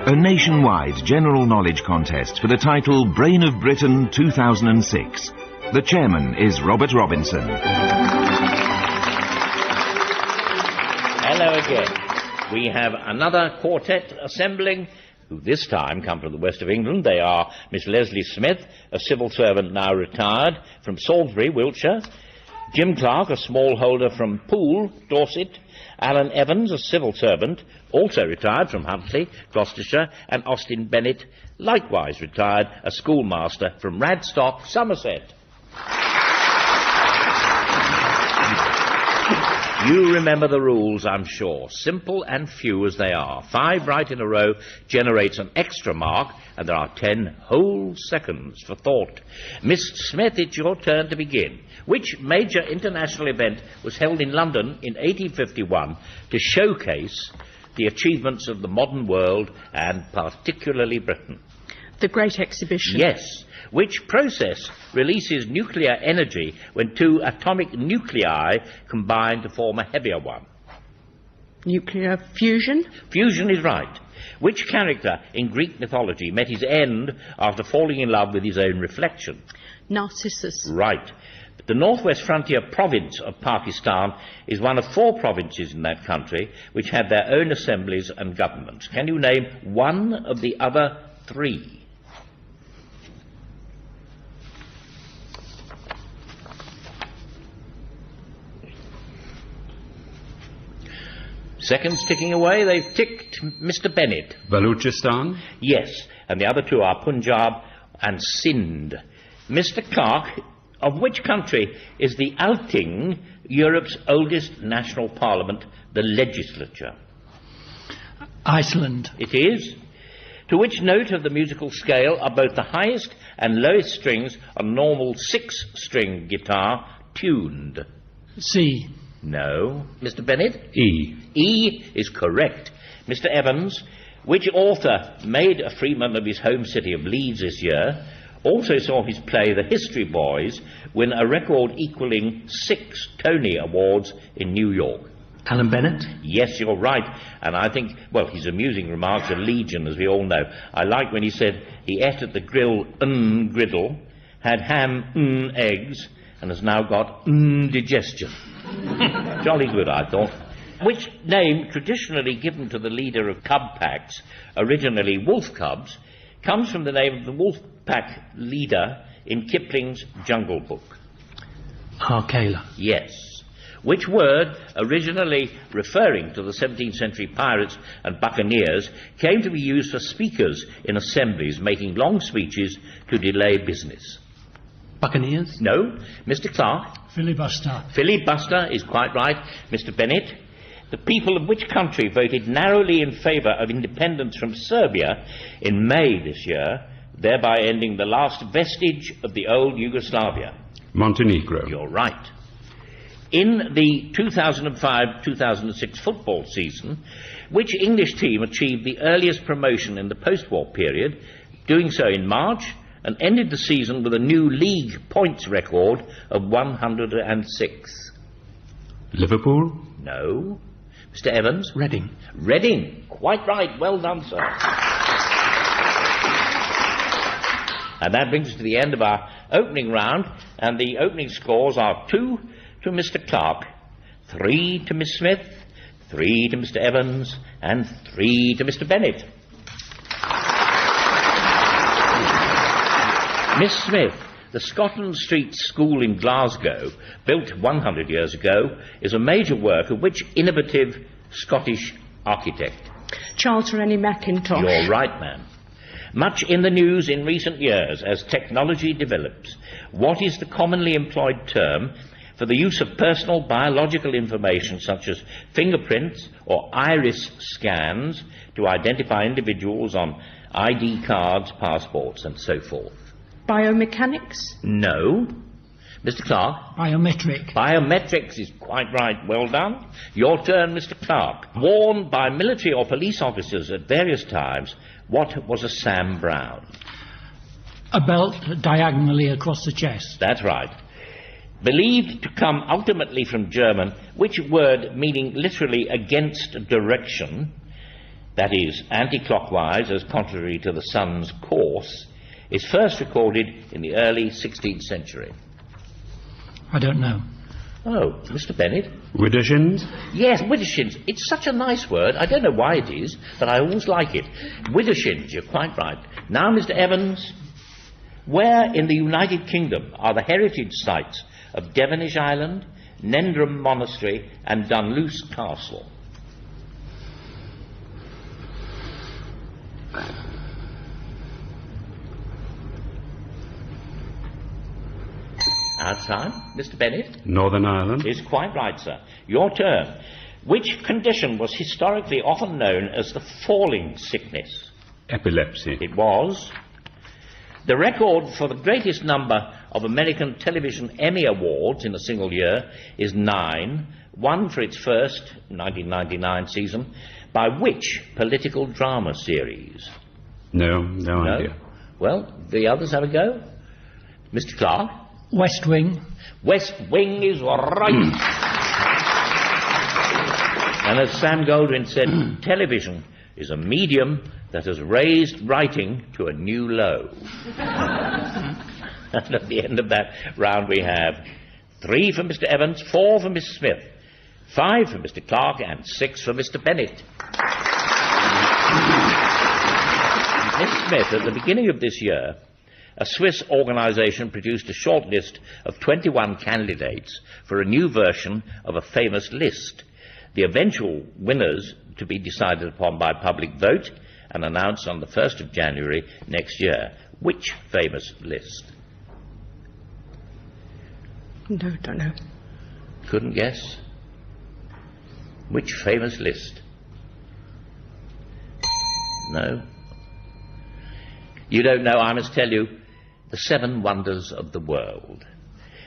A nationwide general knowledge contest for the title Brain of Britain 2006. The chairman is Robert Robinson. Hello again. We have another quartet assembling, who this time come from the west of England. They are Miss Leslie Smith, a civil servant now retired, from Salisbury, Wiltshire; Jim Clark, a smallholder from Poole, Dorset; Alan Evans, a civil servant, also retired, from Huntly, Gloucestershire; and Austin Bennett, likewise retired, a schoolmaster from Radstock, Somerset. You remember the rules, I'm sure. Simple and few as they are. 5 right in a row generates an extra mark, and there are 10 whole seconds for thought. Miss Smith, it's your turn to begin. Which major international event was held in London in 1851 to showcase the achievements of the modern world, and particularly Britain? The Great Exhibition. Yes. Which process releases nuclear energy when 2 atomic nuclei combine to form a heavier one? Nuclear fusion. Fusion is right. Which character in Greek mythology met his end after falling in love with his own reflection? Narcissus. Right. The northwest frontier province of Pakistan is one of 4 provinces in that country which had their own assemblies and governments. Can you name one of the other 3? Seconds ticking away. They've ticked. Mr. Bennett. Baluchistan? Yes, and the other 2 are Punjab and Sindh. Mr. Clark, of which country is the Althing, Europe's oldest national parliament, the legislature? Iceland. It is. To which note of the musical scale are both the highest and lowest strings on a normal 6-string guitar tuned? C. No. Mr. Bennett? E. E is correct. Mr. Evans, which author made a freeman of his home city of Leeds this year, also saw his play The History Boys win a record equalling 6 Tony Awards in New York? Alan Bennett? Yes, you're right. And I think, well, his amusing remarks are legion, as we all know. I like when he said he ate at the grill griddle, had ham eggs, and has now got digestion. Jolly good, I thought. Which name, traditionally given to the leader of cub packs, originally wolf cubs, comes from the name of the wolf pack leader in Kipling's Jungle Book? Arkela. Yes. Which word, originally referring to the 17th century pirates and buccaneers, came to be used for speakers in assemblies making long speeches to delay business? Buccaneers? No. Mr. Clark? Filibuster. Filibuster is quite right. Mr. Bennett? The people of which country voted narrowly in favour of independence from Serbia in May this year, thereby ending the last vestige of the old Yugoslavia? Montenegro. You're right. In the 2005-2006 football season, which English team achieved the earliest promotion in the post-war period, doing so in March, and ended the season with a new league points record of 106? Liverpool? No. Mr. Evans? Reading. Reading. Quite right. Well done, sir. And that brings us to the end of our opening round, and the opening scores are 2 to Mr. Clark, 3 to Miss Smith, 3 to Mr. Evans, and 3 to Mr. Bennett. Miss Smith, the Scotland Street School in Glasgow, built 100 years ago, is a major work of which innovative Scottish architect? Charles Rennie Mackintosh. You're right, ma'am. Much in the news in recent years as technology develops. What is the commonly employed term for the use of personal biological information such as fingerprints or iris scans to identify individuals on ID cards, passports, and so forth? Biomechanics? No. Mr. Clark? Biometric. Biometrics is quite right. Well done. Your turn, Mr. Clark. Worn by military or police officers at various times, what was a Sam Brown? A belt diagonally across the chest. That's right. Believed to come ultimately from German, which word, meaning literally against direction, that is, anti-clockwise as contrary to the sun's course, is first recorded in the early 16th century? I don't know. Oh, Mr. Bennett? Widdershins? Yes, widdershins. It's such a nice word. I don't know why it is, but I always like it. Widdershins, you're quite right. Now, Mr. Evans, where in the United Kingdom are the heritage sites of Devonish Island, Nendrum Monastery and Dunluce Castle? Our time, Mr. Bennett? Northern Ireland? Is quite right, sir. Your turn. Which condition was historically often known as the falling sickness? Epilepsy. It was. The record for the greatest number of American television Emmy Awards in a single year is 9, one for its first, 1999 season, by which political drama series? No idea. Well, the others have a go. Mr. Clark? West Wing. West Wing is right. And as Sam Goldwyn said, television is a medium that has raised writing to a new low. And at the end of that round we have 3 for Mr. Evans, 4 for Miss Smith, 5 for Mr. Clark and 6 for Mr. Bennett. Miss Smith, at the beginning of this year, a Swiss organisation produced a short list of 21 candidates for a new version of a famous list. The eventual winners to be decided upon by public vote and announced on the 1st of January next year. Which famous list? No, don't know. Couldn't guess? Which famous list? No? You don't know, I must tell you, the 7 wonders of the world.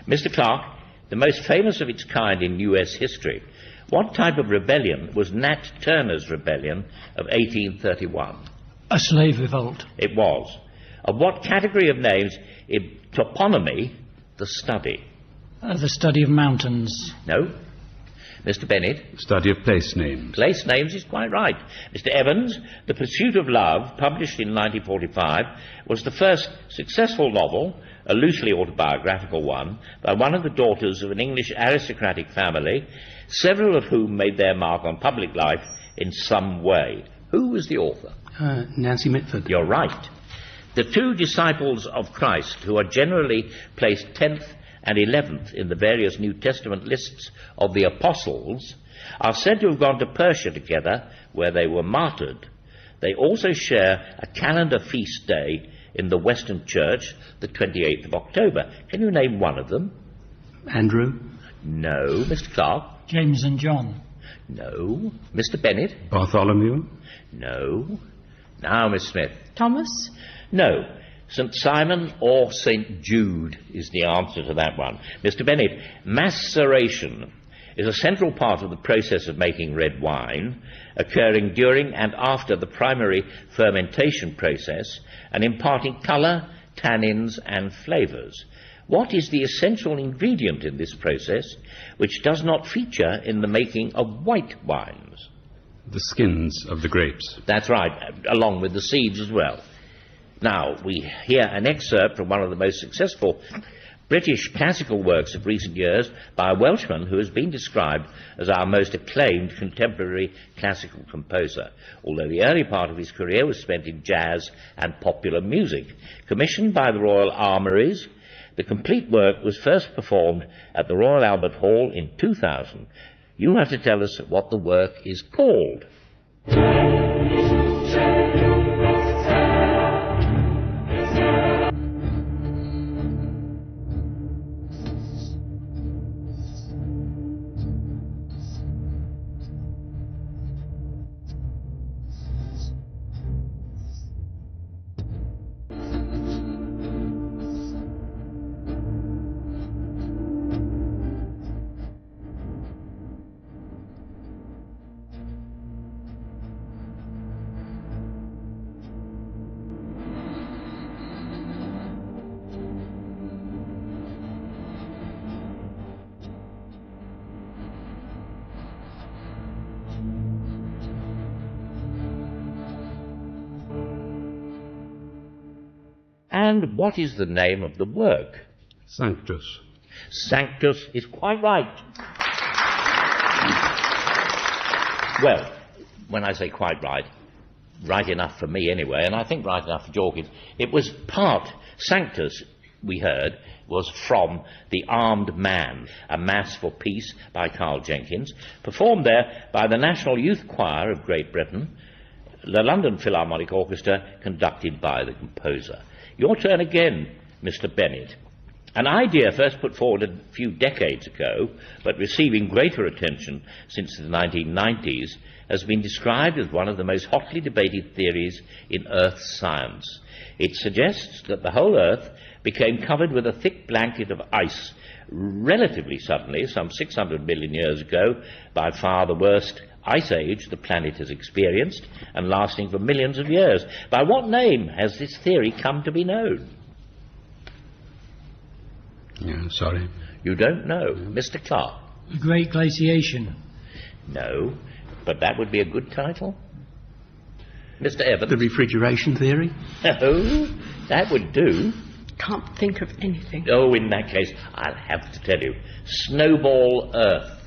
Mr. Clark, the most famous of its kind in U.S. history, what type of rebellion was Nat Turner's rebellion of 1831? A slave revolt. It was. Of what category of names is toponymy the study? The study of mountains. No. Mr. Bennett? Study of place names. Place names is quite right. Mr. Evans, The Pursuit of Love, published in 1945, was the first successful novel, a loosely autobiographical one, by one of the daughters of an English aristocratic family, several of whom made their mark on public life in some way. Who was the author? Nancy Mitford. You're right. The 2 disciples of Christ, who are generally placed 10th and 11th in the various New Testament lists of the apostles, are said to have gone to Persia together, where they were martyred. They also share a calendar feast day in the Western Church, the 28th of October. Can you name one of them? Andrew. No. Mr. Clark? James and John. No. Mr. Bennett? Bartholomew? No. Now, Miss Smith? Thomas? No. St. Simon or St. Jude is the answer to that one. Mr. Bennett, maceration is a central part of the process of making red wine, occurring during and after the primary fermentation process and imparting colour, tannins and flavours. What is the essential ingredient in this process which does not feature in the making of white wines? The skins of the grapes. That's right, along with the seeds as well. Now, we hear an excerpt from one of the most successful British classical works of recent years by a Welshman who has been described as our most acclaimed contemporary classical composer, although the early part of his career was spent in jazz and popular music. Commissioned by the Royal Armouries, the complete work was first performed at the Royal Albert Hall in 2000. You have to tell us what the work is called. And what is the name of the work? Sanctus. Sanctus is quite right. Well, when I say quite right, right enough for me anyway, and I think right enough for Jorkins, it was part, Sanctus, we heard, was from The Armed Man, a Mass for Peace by Carl Jenkins, performed there by the National Youth Choir of Great Britain, the London Philharmonic Orchestra, conducted by the composer. Your turn again, Mr. Bennett. An idea first put forward a few decades ago, but receiving greater attention since the 1990s, has been described as one of the most hotly debated theories in Earth science. It suggests that the whole Earth became covered with a thick blanket of ice relatively suddenly, some 600 million years ago, by far the worst ice age the planet has experienced, and lasting for millions of years. By what name has this theory come to be known? Yeah, sorry. You don't know. Mr. Clark? The Great Glaciation. No, but that would be a good title. Mr. Evans? The refrigeration theory? No, that would do. Can't think of anything. Oh, in that case, I'll have to tell you. Snowball Earth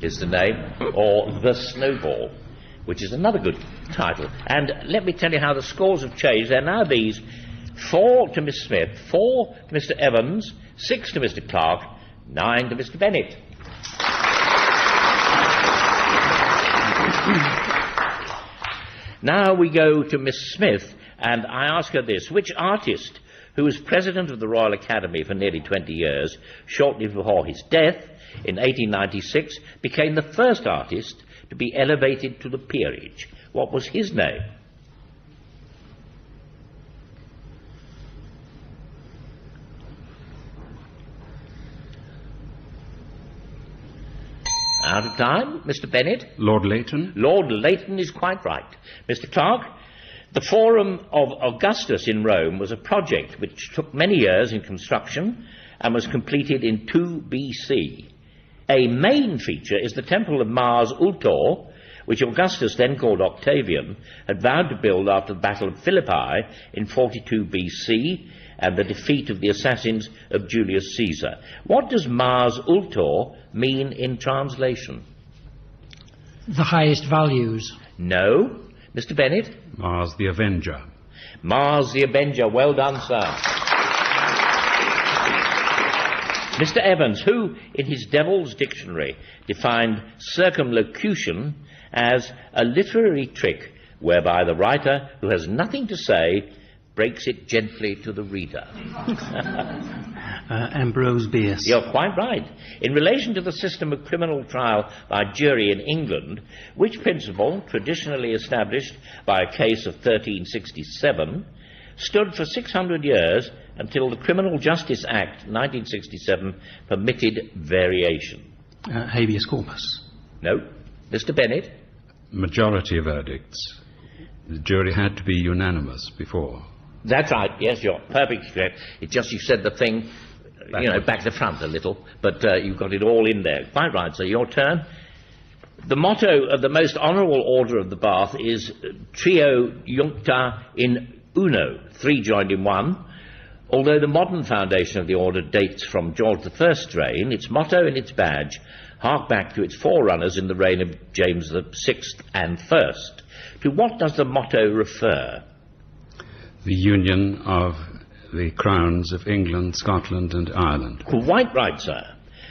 is the name, or The Snowball, which is another good title. And let me tell you how the scores have changed. They're now these: 4 to Miss Smith, 4 to Mr. Evans, 6 to Mr. Clark, 9 to Mr. Bennett. Now we go to Miss Smith, and I ask her this: which artist, who was president of the Royal Academy for nearly 20 years, shortly before his death in 1896, became the first artist to be elevated to the peerage? What was his name? Out of time, Mr. Bennett? Lord Leighton. Lord Leighton is quite right. Mr. Clark? The Forum of Augustus in Rome was a project which took many years in construction and was completed in 2 BC. A main feature is the temple of Mars Ultor, which Augustus, then called Octavian, had vowed to build after the Battle of Philippi in 42 BC and the defeat of the assassins of Julius Caesar. What does Mars Ultor mean in translation? The highest values. No. Mr. Bennett? Mars the Avenger. Mars the Avenger. Well done, sir. Mr. Evans, who, in his Devil's Dictionary, defined circumlocution as a literary trick whereby the writer, who has nothing to say, breaks it gently to the reader. Ambrose Bierce. You're quite right. In relation to the system of criminal trial by jury in England, which principle, traditionally established by a case of 1367, stood for 600 years until the Criminal Justice Act 1967 permitted variation? Habeas corpus. No. Mr. Bennett? Majority verdicts. The jury had to be unanimous before. That's right. Yes, you're perfectly correct. It's just you said the thing, back to front a little, but you've got it all in there. Quite right. So your turn. The motto of the Most Honourable Order of the Bath is Trio Juncta in Uno, 3 joined in 1. Although the modern foundation of the order dates from George I's reign, its motto and its badge hark back to its forerunners in the reign of James VI and I. To what does the motto refer? The union of the crowns of England, Scotland and Ireland. Quite right, sir.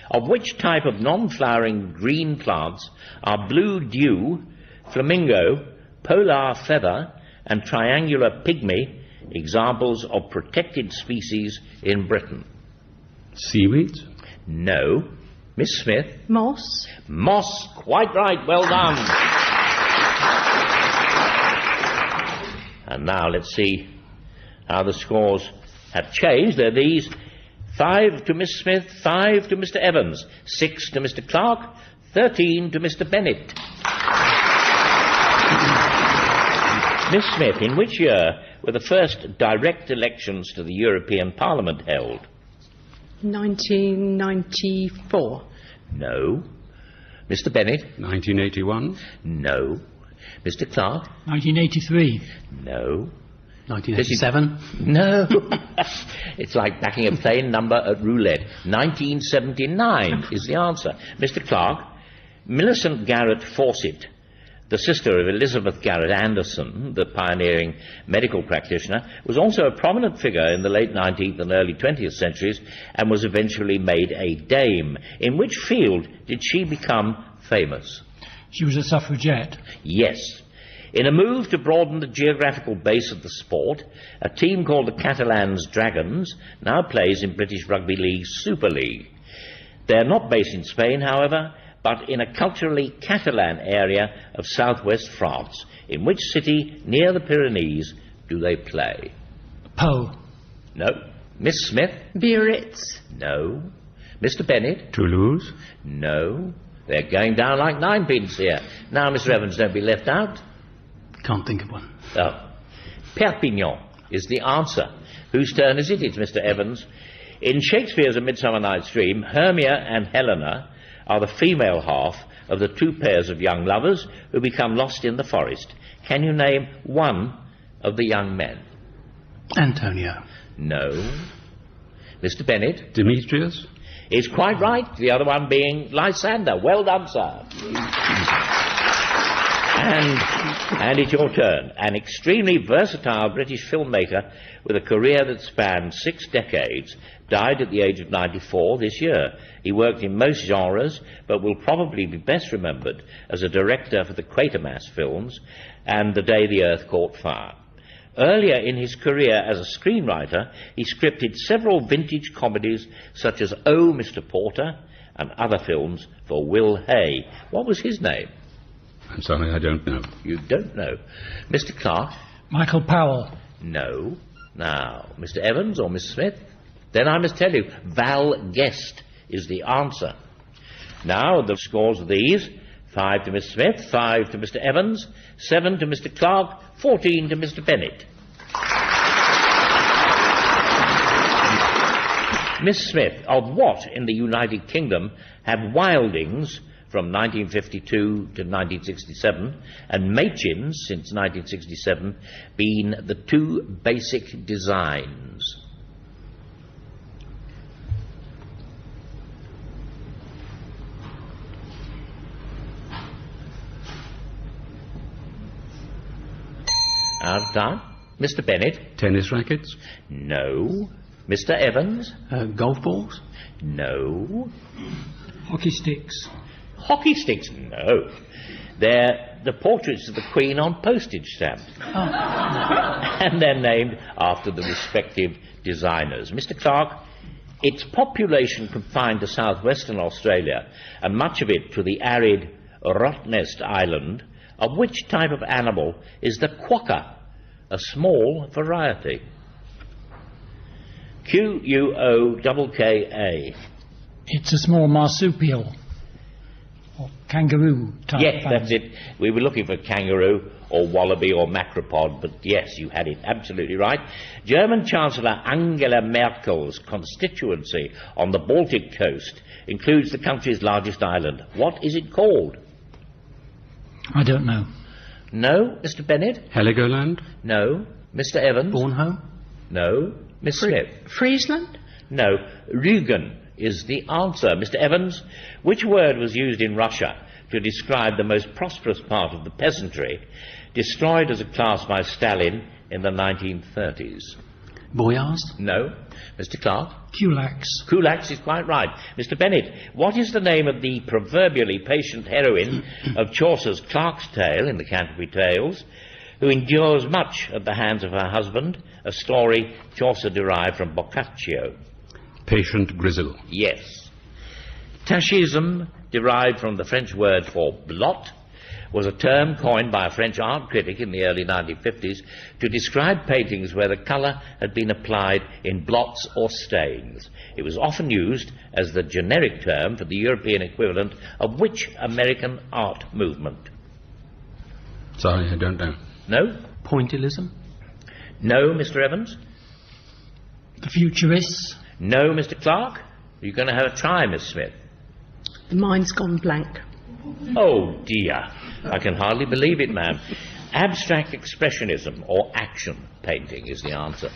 Of which type of non-flowering green plants are blue dew, flamingo, polar feather and triangular pygmy examples of protected species in Britain? Seaweed? No. Miss Smith? Moss. Moss. Quite right. Well done. And now let's see how the scores have changed. They're these: 5 to Miss Smith, 5 to Mr. Evans, 6 to Mr. Clark, 13 to Mr. Bennett. Miss Smith, in which year were the first direct elections to the European Parliament held? 1994. No. Mr. Bennett? 1981. No. Mr. Clark? 1983. No. 1987. No. It's like backing a plain number at roulette. 1979 is the answer. Mr. Clark, Millicent Garrett Fawcett, the sister of Elizabeth Garrett Anderson, the pioneering medical practitioner, was also a prominent figure in the late 19th and early 20th centuries and was eventually made a dame. In which field did she become famous? She was a suffragette. Yes. In a move to broaden the geographical base of the sport, a team called the Catalans Dragons now plays in British Rugby League's Super League. They're not based in Spain, however, but in a culturally Catalan area of southwest France. In which city near the Pyrenees do they play? Po. No. Miss Smith? Biarritz. No. Mr. Bennett? Toulouse? No. They're going down like ninepins here. Now, Mr. Evans, don't be left out. Can't think of one. Oh. Perpignan is the answer. Whose turn is it? It's Mr. Evans. In Shakespeare's A Midsummer Night's Dream, Hermia and Helena are the female half of the two pairs of young lovers who become lost in the forest. Can you name one of the young men? Antonio. No. Mr. Bennett? Demetrius? Is quite right, the other one being Lysander. Well done, sir. And it's your turn. An extremely versatile British filmmaker with a career that spanned 6 decades died at the age of 94 this year. He worked in most genres, but will probably be best remembered as a director for the Quatermass films and The Day the Earth Caught Fire. Earlier in his career as a screenwriter, he scripted several vintage comedies such as Oh, Mr. Porter and other films for Will Hay. What was his name? I'm sorry, I don't know. You don't know. Mr. Clark? Michael Powell. No. Now, Mr. Evans or Miss Smith? Then I must tell you, Val Guest is the answer. Now, the scores are these. 5 to Miss Smith, 5 to Mr. Evans, 7 to Mr. Clark, 14 to Mr. Bennett. Miss Smith, of what in the United Kingdom have Wildings from 1952 to 1967 and Machins since 1967 been the two basic designs? Out of time. Mr. Bennett? Tennis rackets? No. Mr. Evans? Golf balls? No. Hockey sticks. Hockey sticks? No. They're the portraits of the Queen on postage stamps. And they're named after the respective designers. Mr. Clark, its population confined to southwestern Australia, and much of it to the arid Rottnest Island, of which type of animal is the quokka, a small variety? Quokka. It's a small marsupial. Or kangaroo type. Yes, family. that's it. We were looking for kangaroo or wallaby or macropod, but yes, you had it absolutely right. German Chancellor Angela Merkel's constituency on the Baltic coast includes the country's largest island. What is it called? I don't know. No. Mr. Bennett? Heligoland? No. Mr. Evans? Bornholm? No. Miss Smith? Friesland? No. Rügen is the answer. Mr. Evans, which word was used in Russia to describe the most prosperous part of the peasantry, destroyed as a class by Stalin in the 1930s? Boyars? No. Mr. Clark? Kulaks. Kulaks is quite right. Mr. Bennett, what is the name of the proverbially patient heroine of Chaucer's Clerk's Tale in the Canterbury Tales, who endures much at the hands of her husband, a story Chaucer derived from Boccaccio? Patient Grizzle. Yes. Taschism, derived from the French word for blot, was a term coined by a French art critic in the early 1950s to describe paintings where the colour had been applied in blots or stains. It was often used as the generic term for the European equivalent of which American art movement? Sorry, I don't know. No? Pointillism? No, Mr. Evans? The Futurists. No, Mr. Clark? You're going to have a try, Miss Smith. The mind's gone blank. Oh, dear. I can hardly believe it, ma'am. Abstract expressionism or action painting is the answer.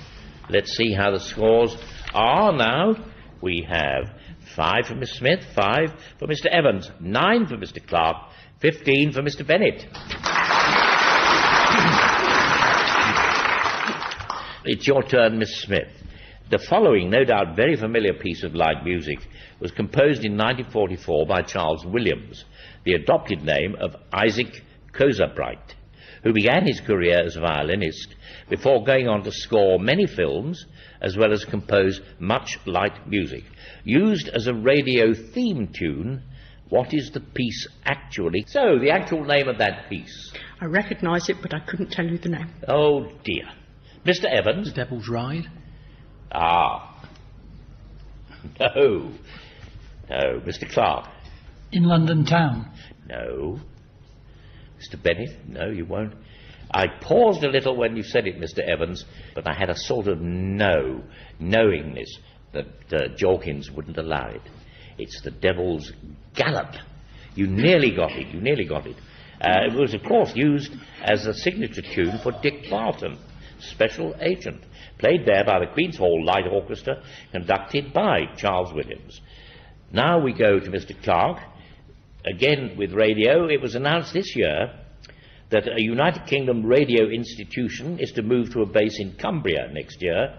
Let's see how the scores are now. We have 5 for Miss Smith, 5 for Mr. Evans, 9 for Mr. Clark, 15 for Mr. Bennett. It's your turn, Miss Smith. The following, no doubt very familiar piece of light music was composed in 1944 by Charles Williams, the adopted name of Isaac Kozabright, who began his career as a violinist before going on to score many films as well as compose much light music. Used as a radio theme tune, what is the piece actually? So, the actual name of that piece. I recognise it, but I couldn't tell you the name. Oh dear. Mr. Evans? The Devil's Ride? Ah. No. No. Mr. Clark? In London town. No. Mr. Bennett? No, you won't. I paused a little when you said it, Mr. Evans, but I had a sort of knowingness that Jorkins wouldn't allow it. It's the Devil's Gallop. You nearly got it, you nearly got it. It was, of course, used as a signature tune for Dick Barton, Special Agent, played there by the Queen's Hall Light Orchestra, conducted by Charles Williams. Now we go to Mr. Clark. Again with radio, it was announced this year that a United Kingdom radio institution is to move to a base in Cumbria next year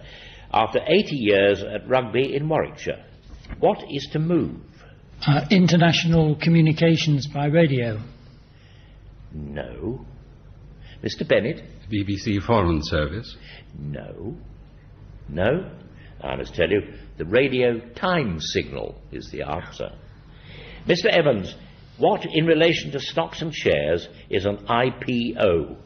after 80 years at Rugby in Warwickshire. What is to move? International communications by radio. No. Mr. Bennett? BBC Foreign Service. No. No. I must tell you, the radio time signal is the answer. Mr. Evans, what in relation to stocks and shares is an IPO?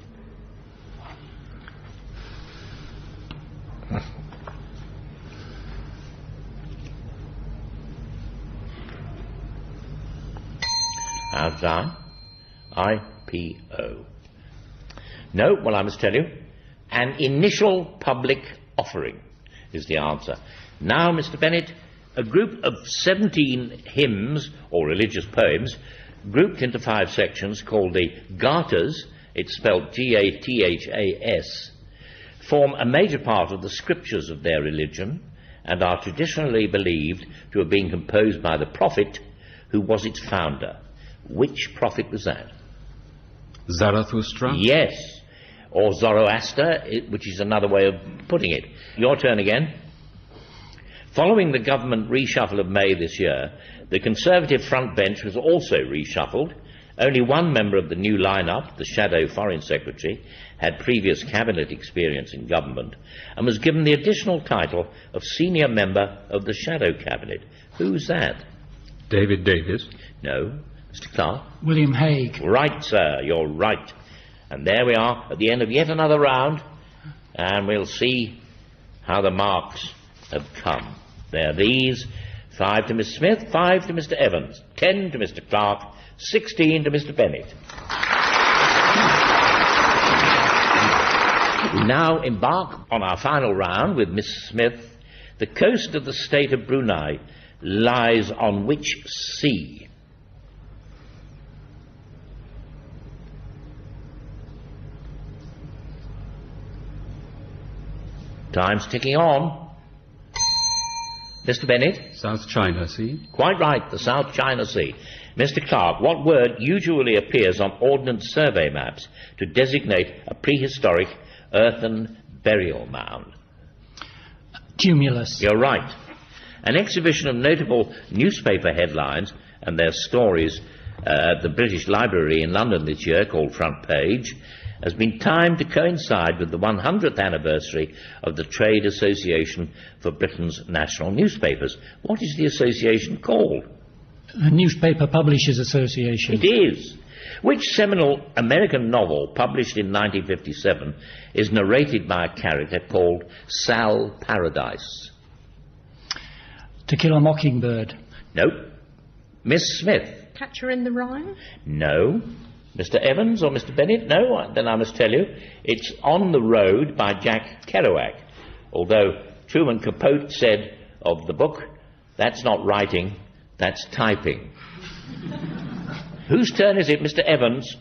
How's that? IPO. No, well, I must tell you, an initial public offering is the answer. Now, Mr. Bennett, a group of 17 hymns or religious poems grouped into 5 sections called the Gathas, it's spelled Gathas, form a major part of the scriptures of their religion and are traditionally believed to have been composed by the prophet who was its founder. Which prophet was that? Zarathustra? Yes, or Zoroaster, which is another way of putting it. Your turn again. Following the government reshuffle of May this year, the Conservative front bench was also reshuffled. Only one member of the new lineup, the Shadow Foreign Secretary, had previous cabinet experience in government and was given the additional title of Senior Member of the Shadow Cabinet. Who's that? David Davis. No. Mr. Clark? William Hague. Right, sir, you're right. And there we are at the end of yet another round, and we'll see how the marks have come. There are these: 5 to Miss Smith, 5 to Mr. Evans, 10 to Mr. Clark, 16 to Mr. Bennett. We now embark on our final round with Miss Smith. The coast of the state of Brunei lies on which sea? Time's ticking on. Mr. Bennett? South China Sea. Quite right, the South China Sea. Mr. Clark, what word usually appears on ordnance survey maps to designate a prehistoric earthen burial mound? Tumulus. You're right. An exhibition of notable newspaper headlines and their stories at the British Library in London this year, called Front Page, has been timed to coincide with the 100th anniversary of the Trade Association for Britain's National Newspapers. What is the association called? The Newspaper Publishers Association. It is. Which seminal American novel, published in 1957, is narrated by a character called Sal Paradise? To Kill a Mockingbird. Nope. Miss Smith? Catcher in the Rye? No. Mr. Evans or Mr. Bennett? No, then I must tell you, it's On the Road by Jack Kerouac. Although Truman Capote said of the book, that's not writing, that's typing. Whose turn is it, Mr. Evans?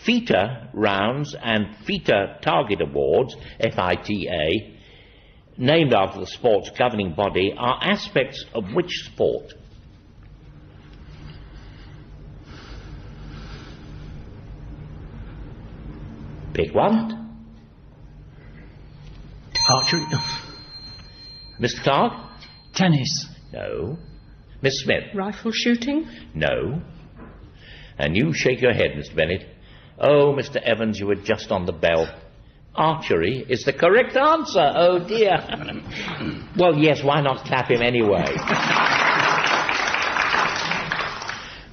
FITA rounds and FITA target awards, FITA, named after the sport's governing body, are aspects of which sport? Pick one. Archery. Mr. Clark? Tennis. No. Miss Smith? Rifle shooting? No. And you shake your head, Mr. Bennett. Oh, Mr. Evans, you were just on the bell. Archery is the correct answer. Oh, dear. Well, yes, why not clap him anyway?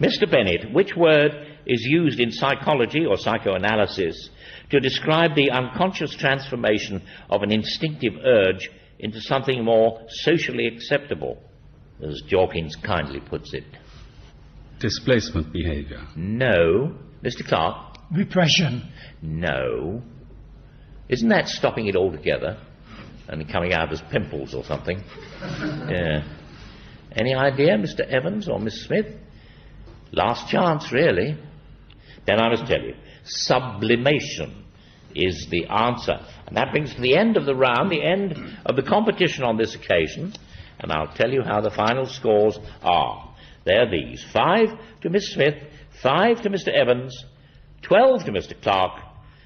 Mr. Bennett, which word is used in psychology or psychoanalysis to describe the unconscious transformation of an instinctive urge into something more socially acceptable, as Dawkins kindly puts it? Displacement behavior. No. Mr. Clark? Repression. No. Isn't that stopping it altogether and coming out as pimples or something? Yeah. Any idea, Mr. Evans or Miss Smith? Last chance, really. Then I must tell you, sublimation is the answer. And that brings to the end of the round, the end of the competition on this occasion, and I'll tell you how the final scores are. They're these: 5 to Miss Smith, 5 to Mr. Evans, 12 to Mr. Clark,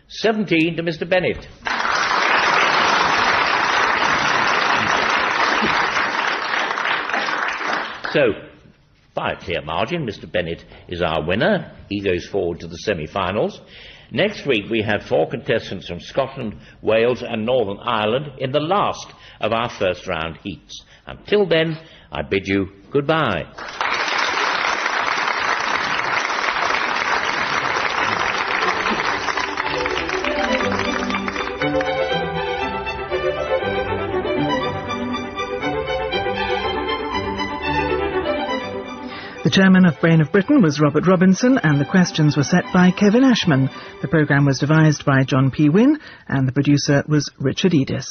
17 to Mr. Bennett. So, by a clear margin, Mr. Bennett is our winner. He goes forward to the semi-finals. Next week we have 4 contestants from Scotland, Wales and Northern Ireland in the last of our first round heats. Until then, I bid you goodbye. The chairman of Brain of Britain was Robert Robinson, and the questions were set by Kevin Ashman. The programme was devised by John P. Wynne, and the producer was Richard Edis.